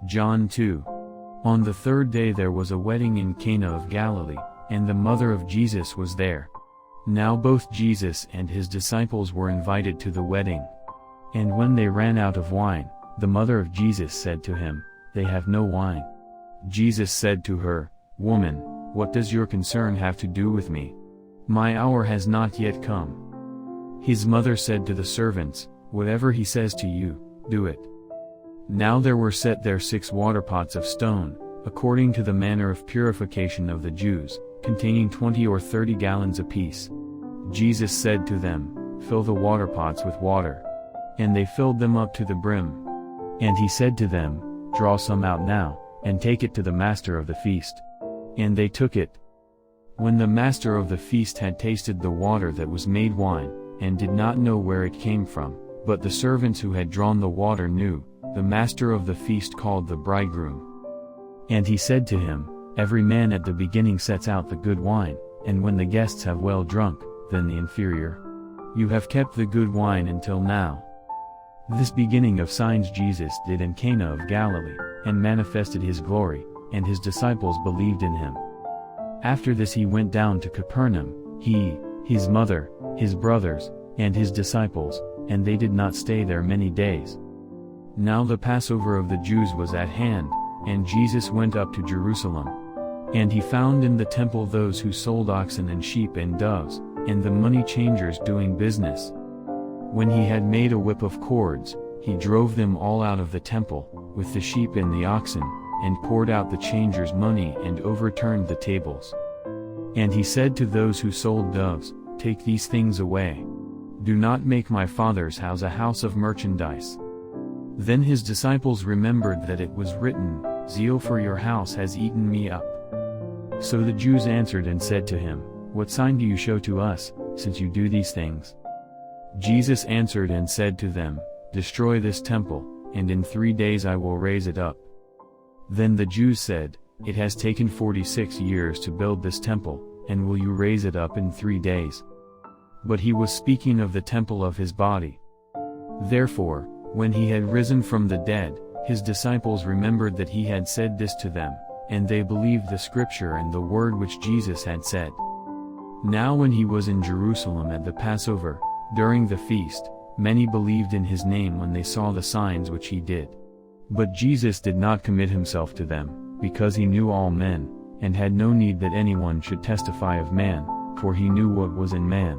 John 2. On the third day there was a wedding in Cana of Galilee, and the mother of Jesus was there. Now both Jesus and his disciples were invited to the wedding. And when they ran out of wine, the mother of Jesus said to him, "They have no wine." Jesus said to her, "Woman, what does your concern have to do with me? My hour has not yet come." His mother said to the servants, "Whatever he says to you, do it." Now there were set there 6 water pots of stone, according to the manner of purification of the Jews, containing 20 or 30 gallons apiece. Jesus said to them, "Fill the water pots with water." And they filled them up to the brim. And he said to them, "Draw some out now, and take it to the master of the feast." And they took it. When the master of the feast had tasted the water that was made wine, and did not know where it came from, but the servants who had drawn the water knew, the master of the feast called the bridegroom. And he said to him, "Every man at the beginning sets out the good wine, and when the guests have well drunk, then the inferior. You have kept the good wine until now." This beginning of signs Jesus did in Cana of Galilee, and manifested his glory, and his disciples believed in him. After this he went down to Capernaum, he, his mother, his brothers, and his disciples, and they did not stay there many days. Now the Passover of the Jews was at hand, and Jesus went up to Jerusalem. And he found in the temple those who sold oxen and sheep and doves, and the money changers doing business. When he had made a whip of cords, he drove them all out of the temple, with the sheep and the oxen, and poured out the changers' money and overturned the tables. And he said to those who sold doves, "Take these things away. Do not make my Father's house a house of merchandise." Then his disciples remembered that it was written, "Zeal for your house has eaten me up." So the Jews answered and said to him, "What sign do you show to us, since you do these things?" Jesus answered and said to them, "Destroy this temple, and in 3 days I will raise it up." Then the Jews said, "It has taken 46 years to build this temple, and will you raise it up in 3 days?" But he was speaking of the temple of his body. Therefore, when he had risen from the dead, his disciples remembered that he had said this to them, and they believed the scripture and the word which Jesus had said. Now when he was in Jerusalem at the Passover, during the feast, many believed in his name when they saw the signs which he did. But Jesus did not commit himself to them, because he knew all men, and had no need that anyone should testify of man, for he knew what was in man.